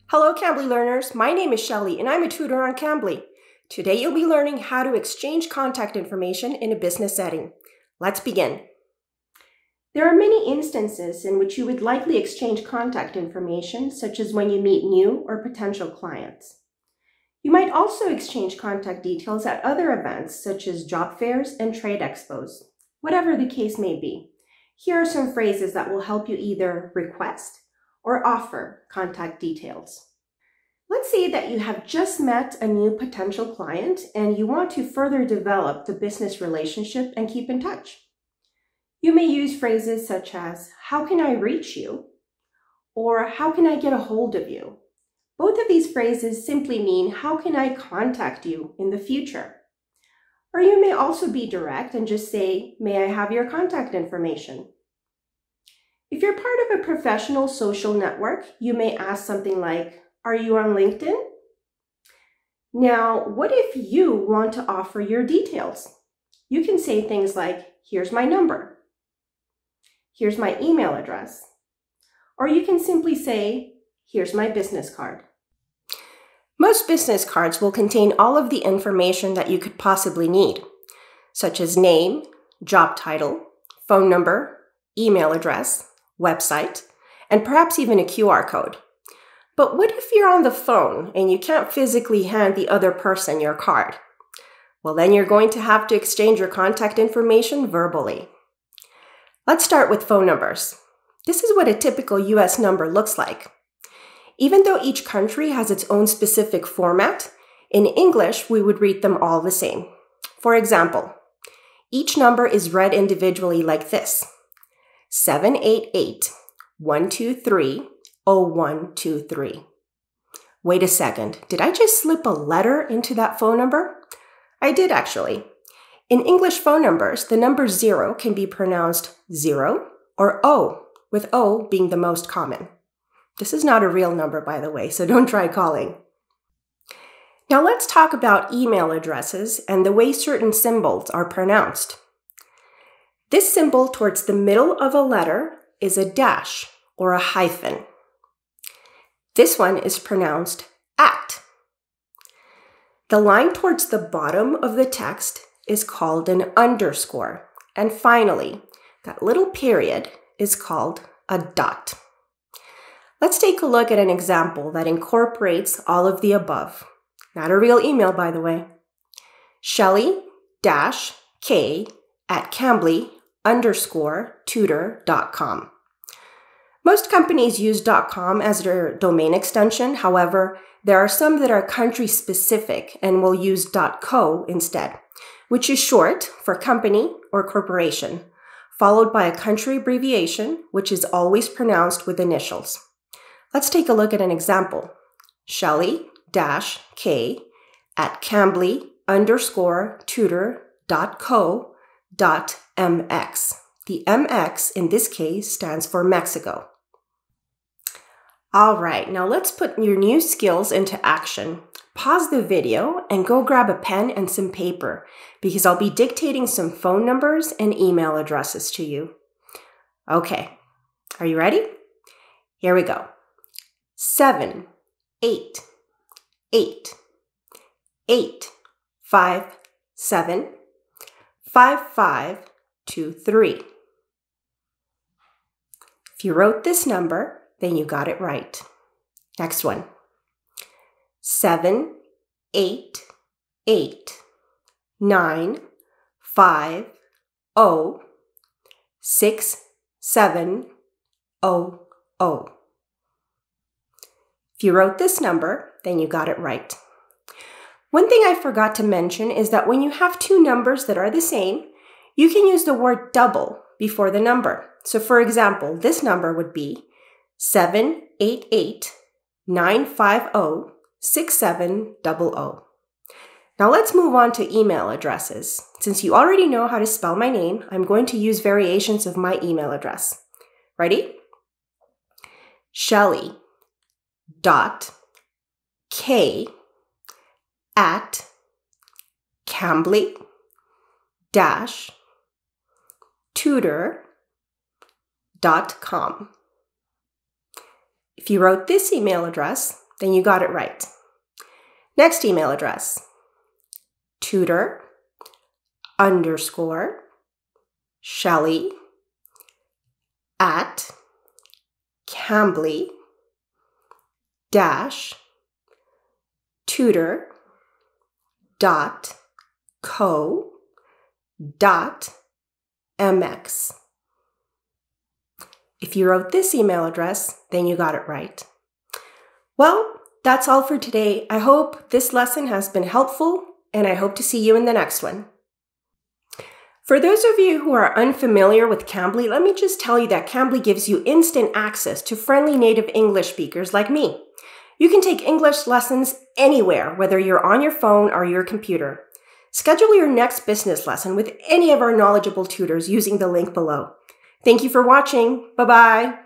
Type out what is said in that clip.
Hello Cambly learners, my name is Shelly and I'm a tutor on Cambly. Today you'll be learning how to exchange contact information in a business setting. Let's begin. There are many instances in which you would likely exchange contact information, such as when you meet new or potential clients. You might also exchange contact details at other events, such as job fairs and trade expos. Whatever the case may be, here are some phrases that will help you either request or offer contact details. Let's say that you have just met a new potential client and you want to further develop the business relationship and keep in touch. You may use phrases such as, "How can I reach you?" or "How can I get a hold of you?" Both of these phrases simply mean, how can I contact you in the future? Or you may also be direct and just say, "May I have your contact information?" If you're part of a professional social network, you may ask something like, "Are you on LinkedIn?" Now, what if you want to offer your details? You can say things like, "Here's my number," "Here's my email address," or you can simply say, "Here's my business card." Most business cards will contain all of the information that you could possibly need, such as name, job title, phone number, email address, website, and perhaps even a QR code. But what if you're on the phone and you can't physically hand the other person your card? Well, then you're going to have to exchange your contact information verbally. Let's start with phone numbers. This is what a typical US number looks like. Even though each country has its own specific format, in English, we would read them all the same. For example, each number is read individually like this: 788-123-0123. Wait a second, did I just slip a letter into that phone number? I did actually. In English phone numbers, the number 0 can be pronounced 0 or O, with O being the most common. This is not a real number, by the way, so don't try calling. Now let's talk about email addresses and the way certain symbols are pronounced. This symbol towards the middle of a letter is a dash or a hyphen. This one is pronounced at. The line towards the bottom of the text is called an underscore. And finally, that little period is called a dot. Let's take a look at an example that incorporates all of the above. Not a real email, by the way. Shelly-k@cambly_tutor.com. Most companies use .com as their domain extension. However, there are some that are country specific and will use .co instead, which is short for company or corporation, followed by a country abbreviation, which is always pronounced with initials. Let's take a look at an example. Shelly-k@cambly_tutor.co.mx. The MX in this case stands for Mexico. All right, now let's put your new skills into action. Pause the video and go grab a pen and some paper because I'll be dictating some phone numbers and email addresses to you. Okay, are you ready? Here we go. 788-857-5523. If you wrote this number, then you got it right. Next one. 788-950-6700. If you wrote this number, then you got it right. One thing I forgot to mention is that when you have two numbers that are the same, you can use the word double before the number. So for example, this number would be 788-950-6700. Now let's move on to email addresses. Since you already know how to spell my name, I'm going to use variations of my email address. Ready? Shelly.k@cambly-tutor.com. If you wrote this email address, Then you got it right. Next email address, tutor_cambly-tutor.co.mx. If you wrote this email address, then you got it right. Well, that's all for today. I hope this lesson has been helpful, and I hope to see you in the next one. For those of you who are unfamiliar with Cambly, let me just tell you that Cambly gives you instant access to friendly native English speakers like me. You can take English lessons anywhere, whether you're on your phone or your computer. Schedule your next business lesson with any of our knowledgeable tutors using the link below. Thank you for watching. Bye-bye.